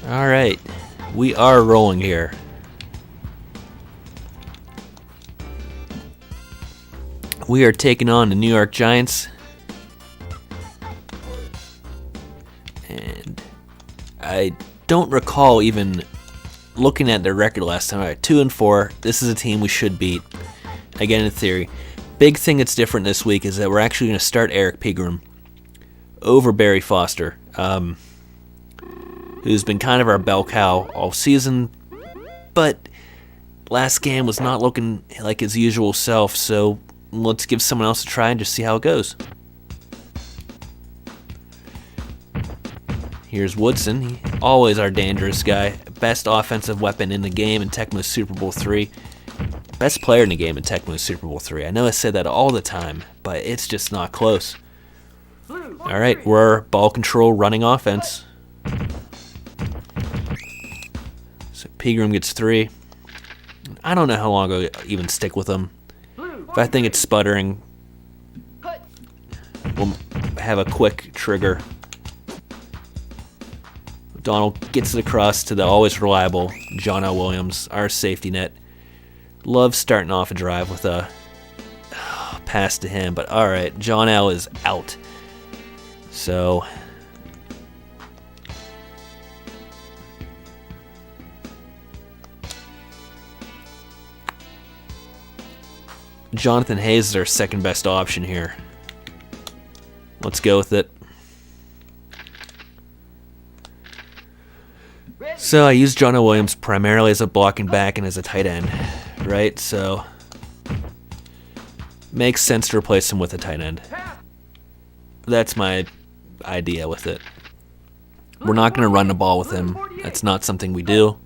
Alright, we are rolling here. We are taking on the New York Giants. And I don't recall even looking at their record last time. Alright, 2-4. This is a team we should beat. Again, in theory. Big thing that's different this week is that we're actually going to start Erric Pegram over Barry Foster, who's been kind of our bell cow all season, but last game was not looking like his usual self, so let's give someone else a try and just see how it goes. Here's Woodson, always our dangerous guy, best offensive weapon in the game in Tecmo Super Bowl 3. Best player in the game in Tecmo Super Bowl 3. I know I say that all the time, but it's just not close. Alright, we're ball control running offense. So Pegram gets 3. I don't know how long I'll even stick with him. If I think it's sputtering, we'll have a quick trigger. Donald gets it across to the always reliable John L. Williams, our safety net. Love starting off a drive with a pass to him, but alright, John L. is out. So Jonathan Hayes is our second best option here. Let's go with it. So I use John L. Williams primarily as a blocking back and as a tight end, right? So makes sense to replace him with a tight end. That's my idea with it. We're not going to run the ball with him. That's not something we do.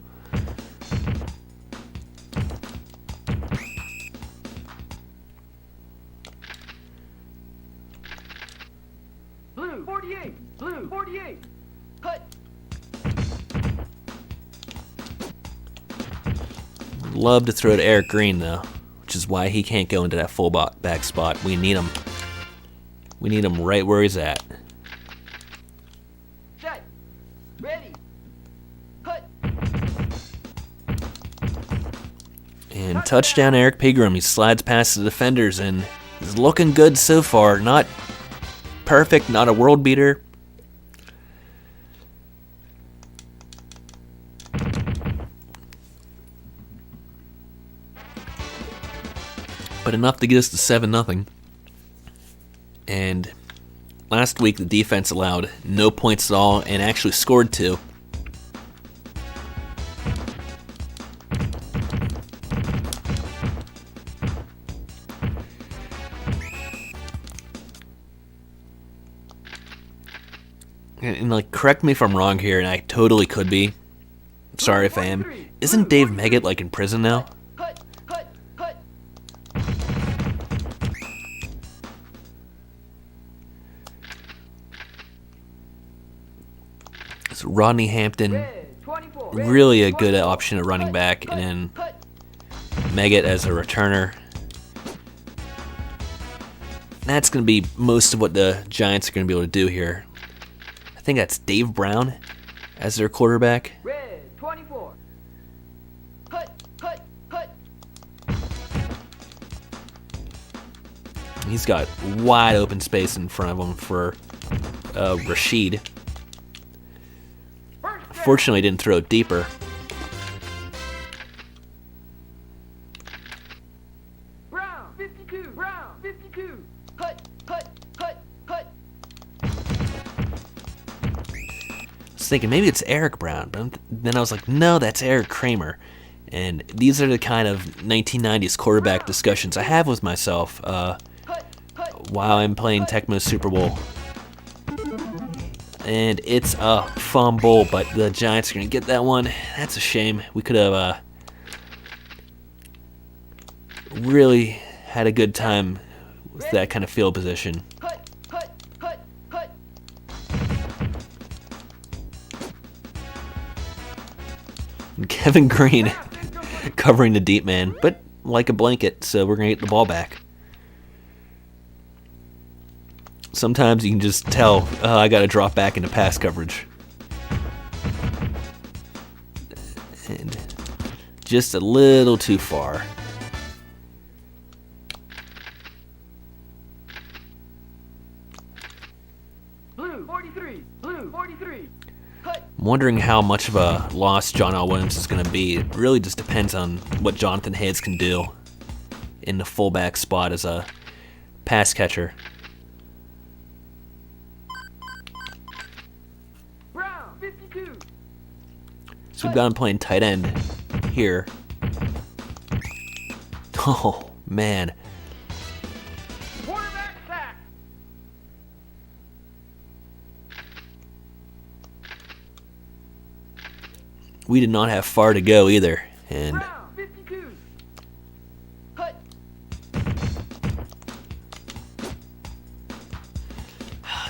Blue 48, blue 48. Cut. Love to throw to Eric Green though, which is why he can't go into that full back spot. We need him. We need him right where he's at. Set. Ready. Cut. And touchdown Erric Pegram. He slides past the defenders and he's looking good so far. Not perfect, not a world beater. But enough to get us to 7-0. And last week the defense allowed no points at all and actually scored 2. And like, correct me if I'm wrong here, and I totally could be. Sorry if I am. Isn't Dave Meggett like in prison now? Cut. Cut. Cut. So Rodney Hampton, Red 24. really a good option at running back, and then Cut. Meggett as a returner. That's going to be most of what the Giants are going to be able to do here. I think that's Dave Brown as their quarterback. Red 24. Cut. Cut. Cut. He's got wide open space in front of him for Rashid. First down. Fortunately, didn't throw it deeper. Brown 52. Brown 52. Cut. Cut. Cut. Cut. I was thinking maybe it's Eric Brown, but then I was like, no, that's Eric Kramer. And these are the kind of 1990s quarterback discussions I have with myself Cut. Cut. while I'm playing Tecmo Super Bowl. And it's a fumble, but the Giants are going to get that one. That's a shame. We could have really had a good time with that kind of field position. Cut. Cut. Cut. Cut. And Kevin Green covering the deep man, but like a blanket, so we're going to get the ball back. Sometimes you can just tell, I got to drop back into pass coverage. just a little too far. Blue 43. Blue 43. Cut. I'm wondering how much of a loss John L. Williams is going to be. It really just depends on what Jonathan Hayes can do in the fullback spot as a pass catcher. Brown 52. So we've got him playing tight end here. Oh, man. Quarterback sack. We did not have far to go either. And Brown 52. Cut.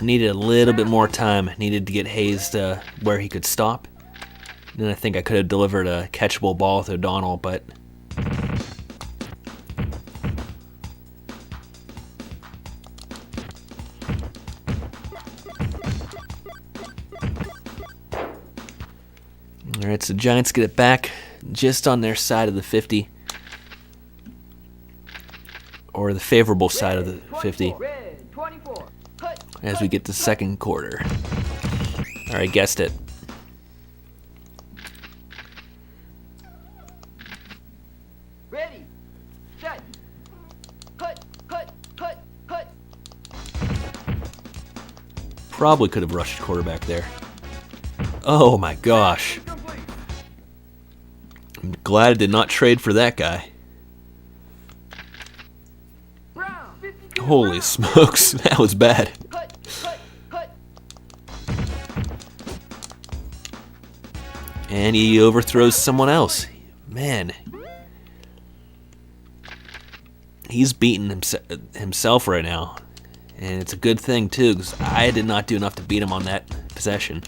needed a little bit more time. Needed to get Hayes to where he could stop. Then I think I could have delivered a catchable ball to O'Donnell, but alright, so Giants get it back just on their side of the 50. Or the favorable side of the 50 Red 24. Cut. as we get to second quarter. Alright, guessed it. Ready. Set. Cut. Cut. Cut. Cut. Probably could have rushed quarterback there. Oh my gosh. Complete. I'm glad I did not trade for that guy. Brown 52. Holy Brown. smokes, that was bad. Cut. Cut. Cut. And he overthrows someone else. Man. He's beating himself right now. And it's a good thing, too, because I did not do enough to beat him on that possession.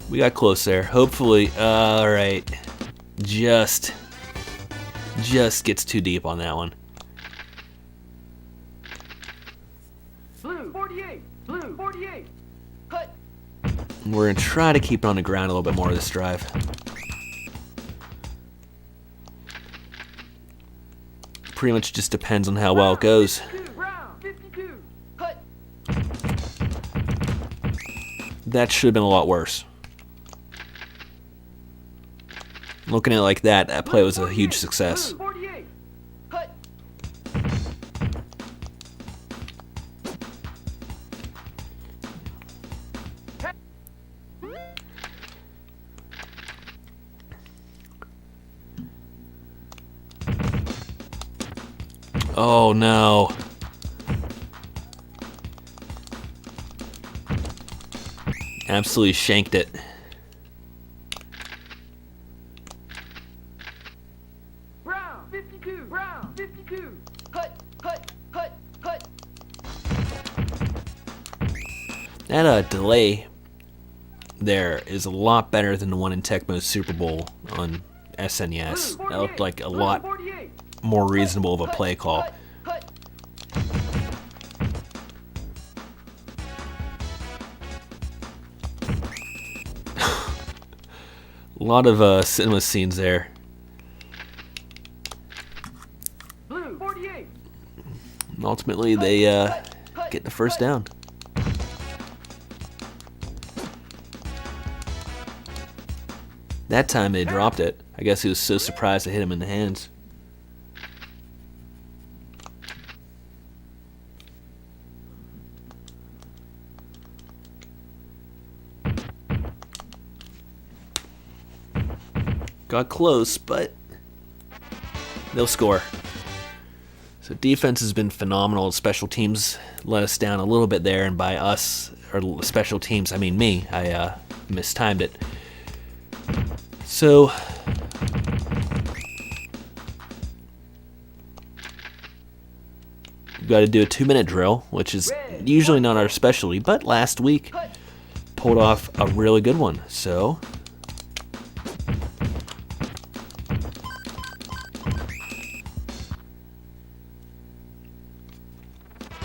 We got close there. Hopefully, alright. Just gets too deep on that one. Blue 48. Blue 48. Cut. We're going to try to keep it on the ground a little bit more this drive. Pretty much just depends on how well it goes. 52. Brown 52. Cut. That should have been a lot worse. Looking at it like that, that play was a huge success. Blue 48. Cut. Oh no. Absolutely shanked it. Brown 52. Brown 52. Cut. Cut. Cut. Cut. That delay there is a lot better than the one in Tecmo's Super Bowl on SNES. That looked like a lot more reasonable of a play call. Cut. A lot of cinema scenes there. Blue 48. And ultimately, they get the first down. That time they dropped it. I guess he was so surprised to hit him in the hands. Got close, but they'll score. So defense has been phenomenal. Special teams let us down a little bit there, and by us, or special teams, I mean me. I mistimed it. So we've got to do a 2-minute drill, which is usually not our specialty, but last week pulled off a really good one. So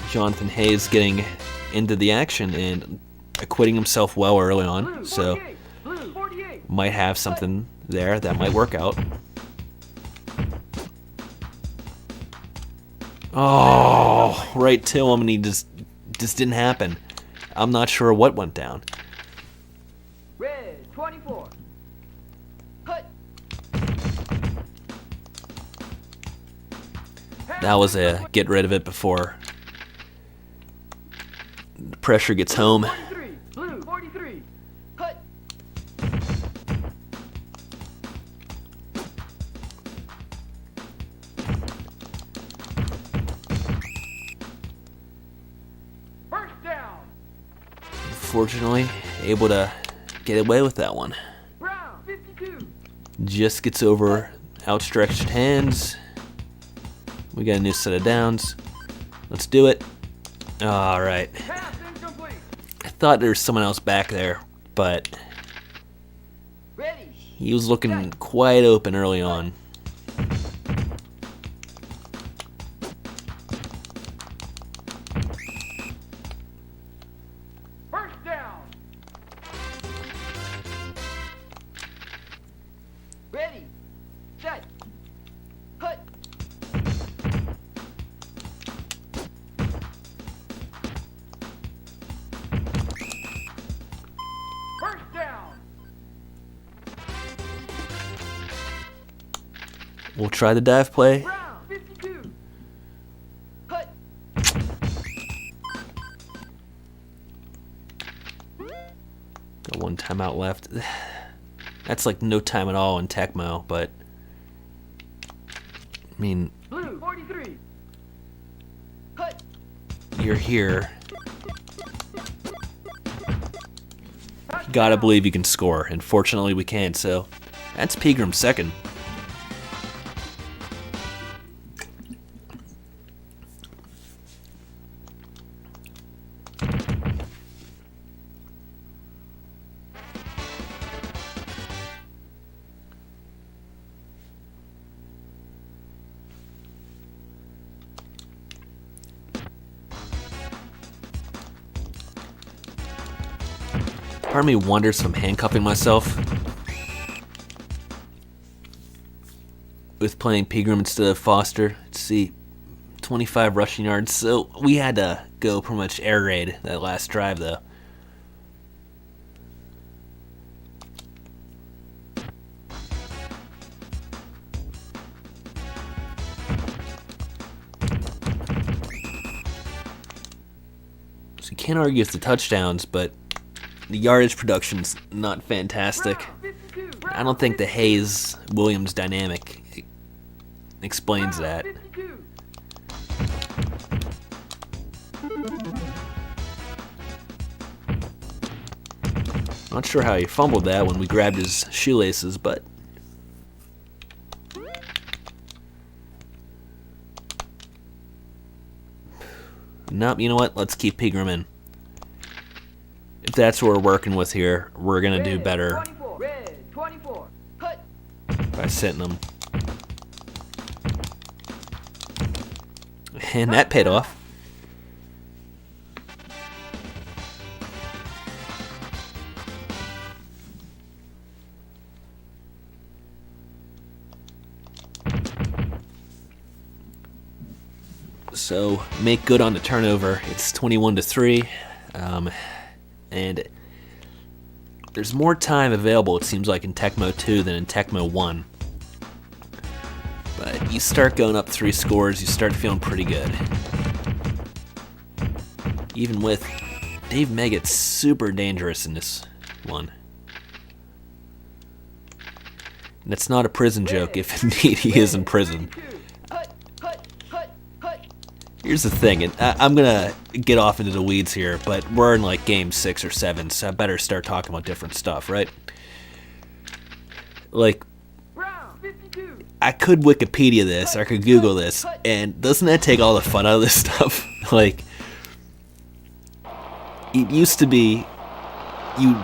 Jonathan Hayes getting into the action and acquitting himself well early on, so might have something there. That might work out. Oh, right to him, and he just didn't happen. I'm not sure what went down. Red 24. Hut. That was a get rid of it before the pressure gets home. 43. Blue 43. Hut. First down. Fortunately, able to get away with that one. Brown 52. Just gets over outstretched hands. We got a new set of downs. Let's do it. All right. Pass incomplete. I thought there was someone else back there, but Ready. he was looking quite open early on. First down. Ready. Set. Hut. First down. We'll try the dive play. Brown 52. Hut. Got one timeout left. That's like no time at all in Tecmo, but I mean, Blue 43. Hut. you're here. Gotta believe you can score, and fortunately we can, so that's Pegram's second. Part of me wonders if I'm handcuffing myself with playing Pegram instead of Foster. Let's see, 25 rushing yards. So we had to go pretty much air raid that last drive, though. So you can't argue with the touchdowns, but the yardage production's not fantastic. Brown 52. I don't think the Hayes-Williams dynamic explains Brown that. 52. Not sure how he fumbled that when we grabbed his shoelaces, but nope, you know what? Let's keep Pegram in. If that's what we're working with here, we're gonna do Red better 24. Red 24. Hut. by sitting them. And that paid off. So make good on the turnover. It's 21-3, and there's more time available. It seems like in Tecmo 2 than in Tecmo 1. But you start going up 3 scores, you start feeling pretty good. Even with Dave Meggett's super dangerous in this one. And it's not a prison joke if indeed he is in prison. Hut. Hut. Hut. Hut. Here's the thing, and I'm gonna get off into the weeds here, but we're in like game 6 or 7, so I better start talking about different stuff, right? Like, Brown 52. I could Wikipedia this, or I could Google this, and doesn't that take all the fun out of this stuff? Like, it used to be you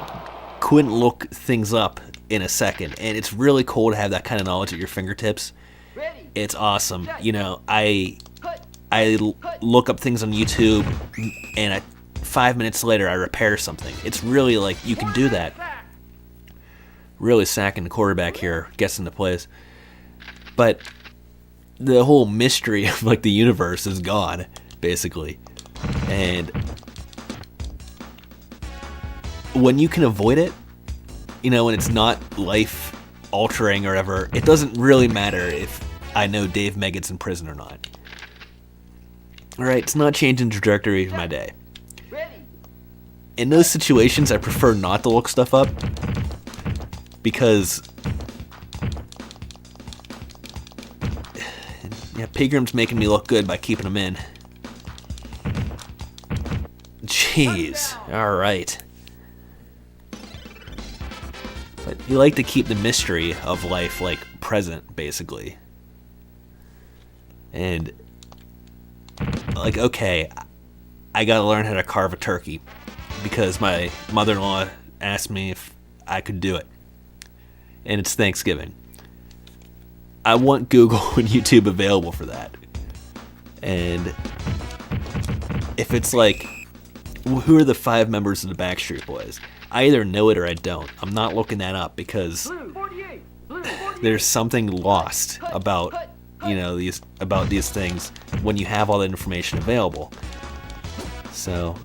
couldn't look things up in a second, and it's really cool to have that kind of knowledge at your fingertips. Ready. It's awesome. You know, I Hut. look up things on YouTube, and 5 minutes later I repair something. It's really like you can do that. really sacking the quarterback here, guessing the plays. But the whole mystery of like the universe is gone, basically. And when you can avoid it, you know, when it's not life altering or whatever, it doesn't really matter if I know Dave Meggett's in prison or not. Alright, it's not changing the trajectory of my day. In those situations, I prefer not to look stuff up because Pegram's making me look good by keeping him in. Jeez. Alright. But you like to keep the mystery of life, like, present, basically. And, like, okay, I gotta learn how to carve a turkey because my mother-in-law asked me if I could do it. And it's Thanksgiving. I want Google and YouTube available for that. And if it's like, who are the 5 members of the Backstreet Boys? I either know it or I don't. I'm not looking that up because there's something lost about, you know, these things when you have all the information available. So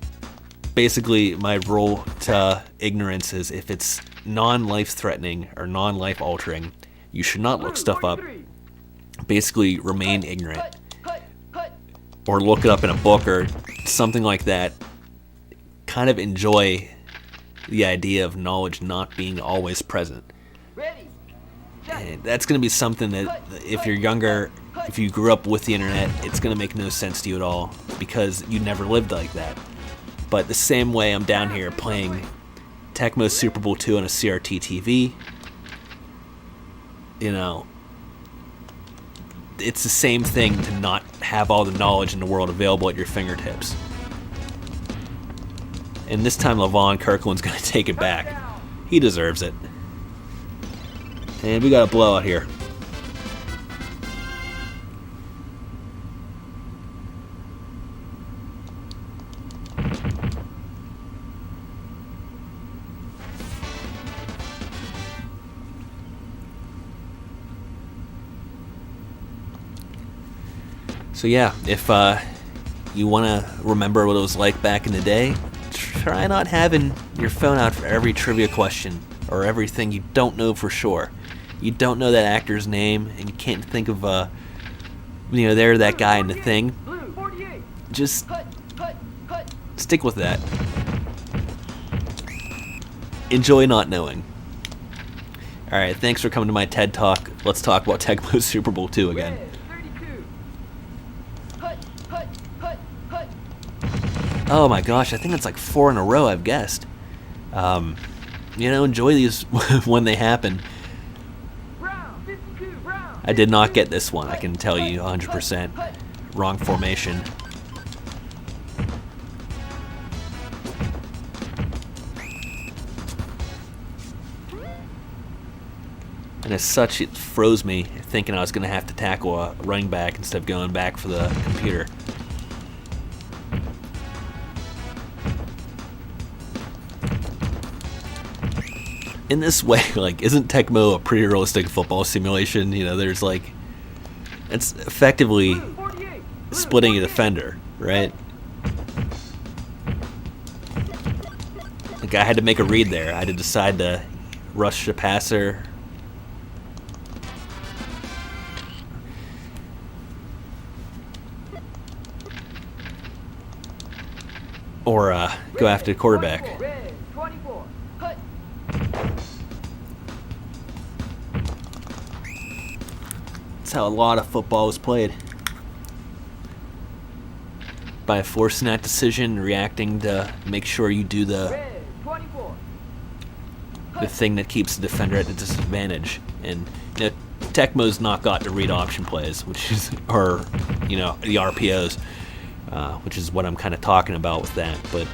basically my rule to ignorance is if it's non-life threatening or non-life altering, you should not look stuff up. Basically remain ignorant or look it up in a book or something like that. Kind of enjoy the idea of knowledge not being always present. And that's going to be something that if you're younger, if you grew up with the internet, it's going to make no sense to you at all because you never lived like that. But the same way I'm down here playing Tecmo Super Bowl 2 on a CRT TV, you know, it's the same thing to not have all the knowledge in the world available at your fingertips. And this time LaVon Kirkland's going to take it back. He deserves it. And we got a blowout here. So yeah, if you want to remember what it was like back in the day, try not having your phone out for every trivia question or everything you don't know for sure. You don't know that actor's name and you can't think of they're that guy in the thing. Just stick with that. Enjoy not knowing. Alright, thanks for coming to my TED Talk. Let's talk about Tecmo Super Bowl 2 again. Oh my gosh, I think it's like 4 in a row I've guessed. Enjoy these when they happen. I did not get this one, I can tell you 100%. Wrong formation. And as such, it froze me, thinking I was going to have to tackle a running back instead of going back for the computer. In this way, like, isn't Tecmo a pretty realistic football simulation? You know, there's like, it's effectively splitting a defender, right? Like, I had to make a read there. I had to decide to rush the passer. Or go after the quarterback. That's how a lot of football was played. By forcing that decision, reacting to make sure you do the thing that keeps the defender at a disadvantage. And Tecmo's not got the read option plays, which is, or the RPOs, which is what I'm kind of talking about with that. But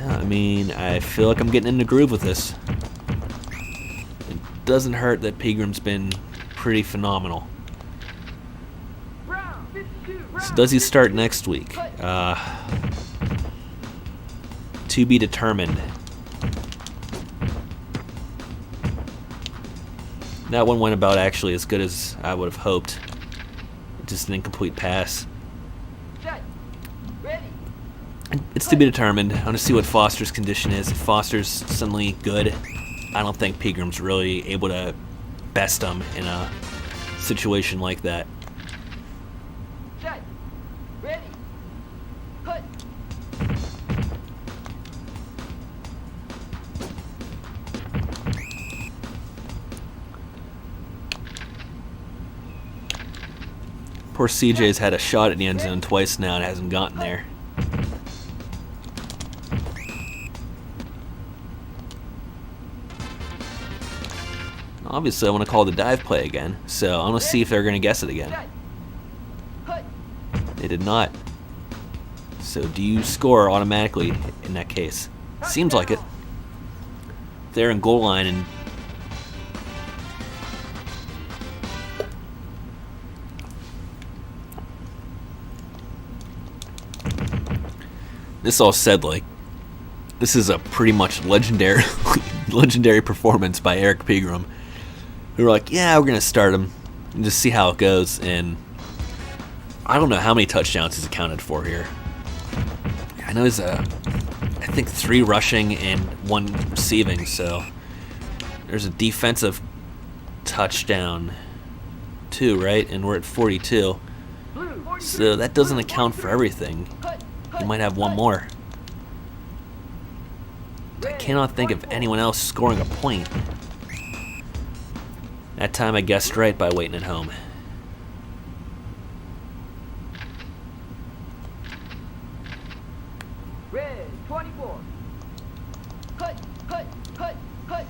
I mean, I feel like I'm getting in the groove with this. It doesn't hurt that Pegram's been pretty phenomenal. So does he start next week? To be determined. That one went about actually as good as I would have hoped. Just an incomplete pass. Set. Ready. It's to be determined. I want to see what Foster's condition is. If Foster's suddenly good, I don't think Pegram's really able to best him in a situation like that. Set. Ready. Cut. Poor CJ's had a shot at the end zone twice now and hasn't gotten there. Obviously, I want to call the dive play again, so I want to see if they're going to guess it again. Set. Cut. They did not. So do you score automatically in that case? Seems like it. They're in goal line and this all said, like, this is a pretty much legendary performance by Erric Pegram. We were like, yeah, we're going to start him and just see how it goes. And I don't know how many touchdowns he's accounted for here. I know he's, I think 3 rushing and 1 receiving. So there's a defensive touchdown too, right? And we're at 42. So that doesn't account for everything. He might have 1 more. I cannot think of anyone else scoring a point. That time I guessed right by waiting at home. Red 24. Cut. Cut. Cut. Cut.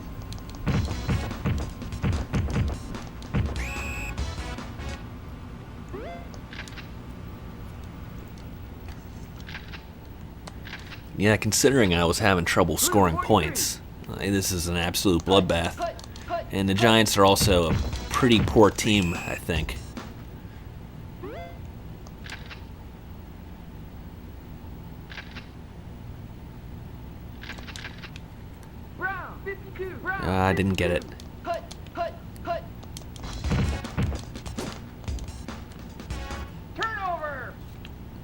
Yeah, considering I was having trouble scoring points, this is an absolute bloodbath. And the Giants are also a pretty poor team, I think. Brown 52. Brown. I didn't get it. Cut. Cut. Cut. Turnover.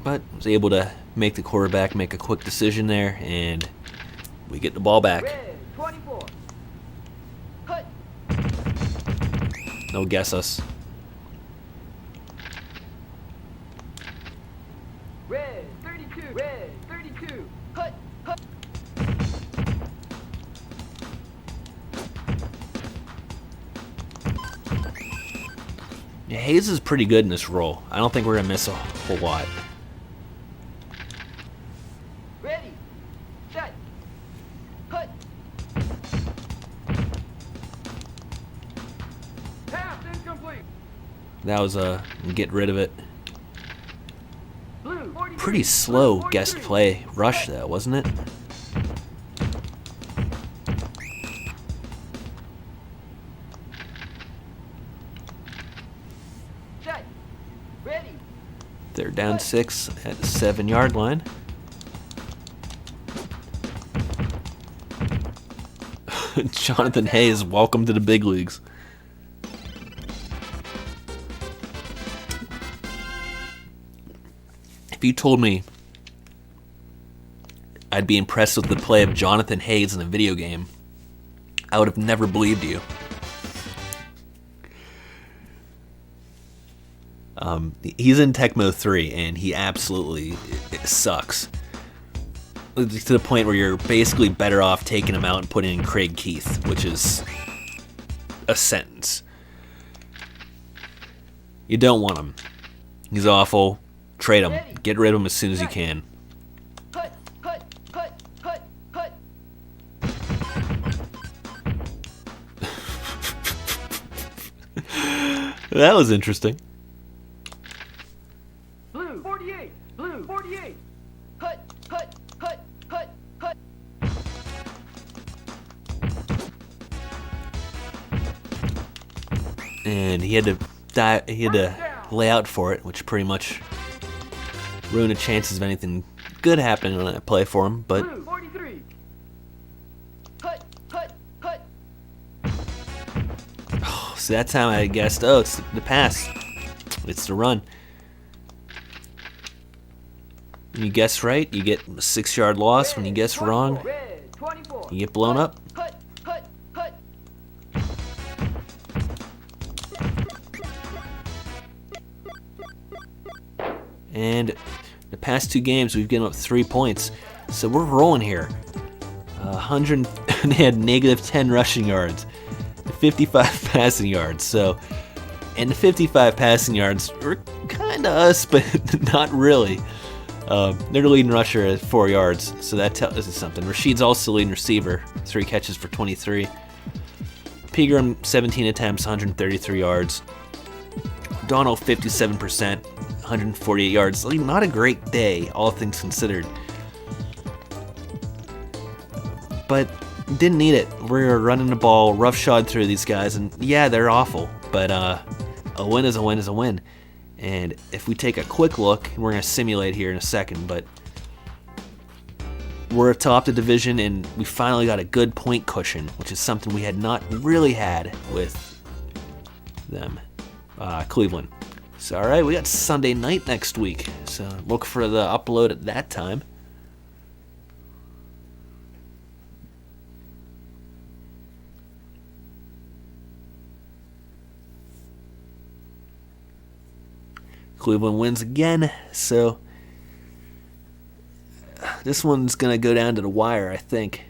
But I was able to make the quarterback make a quick decision there, and we get the ball back. Red 24. Cut. They'll guess us. Red 32. Red 32. Cut. Cut. Yeah, Hayes is pretty good in this role. I don't think we're going to miss a whole lot. Ready. Set. Cut. Pass incomplete. That was a get rid of it. Blue 43. Pretty slow Blue guest 43. play rush, though, wasn't it? Set. Ready. They're down 6 at the 7-yard line. Jonathan Hayes, welcome to the big leagues. If you told me I'd be impressed with the play of Jonathan Hayes in a video game, I would have never believed you. He's in Tecmo 3, and he absolutely sucks. To the point where you're basically better off taking him out and putting in Craig Keith, which is a sentence. You don't want him. He's awful. Trade him. Get rid of him as soon as you can. Cut. Cut. Cut. Cut. Cut. That was interesting. Blue 48. Blue 48. Cut. Cut. Cut. Cut. Cut. And he had to lay out for it, which pretty much ruin the chances of anything good happening on that play for him. But Blue 43. Hut, hut, hut. so that time I guessed, oh, it's the pass. It's the run. When you guess right, you get a 6-yard loss. When you guess wrong, Red 24. you get blown up. Hut, hut, hut. And the past 2 games, we've given up 3 points. So we're rolling here. 100, they had negative 10 rushing yards, 55 passing yards. So, and the 55 passing yards were kind of us, but not really. They're the leading rusher at 4 yards, so that tells us something. Rashid's also the leading receiver, 3 catches for 23. Pegram, 17 attempts, 133 yards. Donald, 57%, 148 yards. Like, not a great day, all things considered. But didn't need it. We're running the ball roughshod through these guys, and yeah, they're awful, but a win is a win is a win. And if we take a quick look, we're going to simulate here in a second, but we're atop the division, and we finally got a good point cushion, which is something we had not really had with them, Cleveland. So, all right, we got Sunday night next week, so look for the upload at that time. Cleveland wins again, so this one's going to go down to the wire, I think.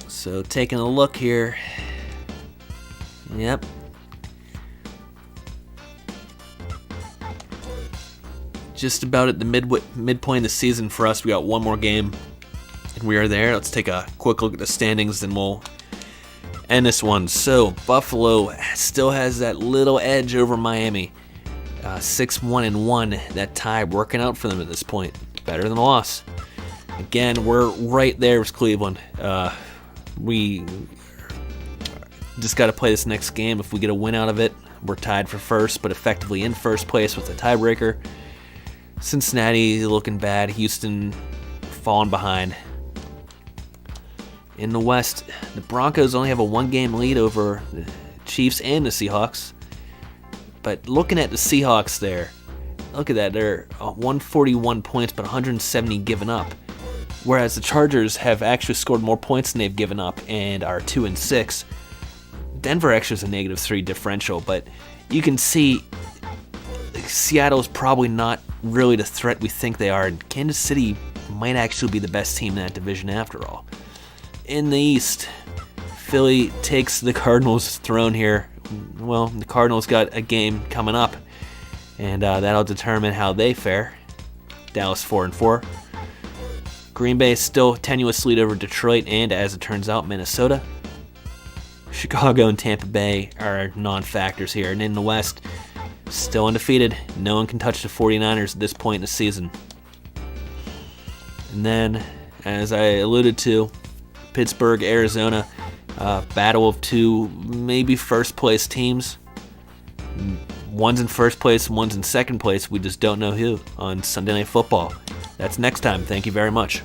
So taking a look here. Yep. Just about at the midpoint of the season for us. We got one more game, and we are there. Let's take a quick look at the standings, and we'll end this one. So Buffalo still has that little edge over Miami, 6-1-1. That tie working out for them at this point. Better than a loss. Again, we're right there with Cleveland. We just got to play this next game. If we get a win out of it, we're tied for first, but effectively in first place with a tiebreaker. Cincinnati looking bad. Houston falling behind. In the West, the Broncos only have a 1-game lead over the Chiefs and the Seahawks. But looking at the Seahawks there, look at that. They're 141 points, but 170 given up. Whereas the Chargers have actually scored more points than they've given up and are 2-6. Denver actually has a -3 differential, but you can see Seattle's probably not really the threat we think they are, and Kansas City might actually be the best team in that division after all. In the East, Philly takes the Cardinals' throne here. Well, the Cardinals got a game coming up, and that'll determine how they fare. Dallas 4-4. Green Bay still tenuous lead over Detroit, and as it turns out, Minnesota. Chicago and Tampa Bay are non-factors here, and in the West, still undefeated. No one can touch the 49ers at this point in the season. And then, as I alluded to, Pittsburgh, Arizona, battle of 2 maybe first place teams. One's in first place, one's in second place. We just don't know who on Sunday Night Football. That's next time. Thank you very much.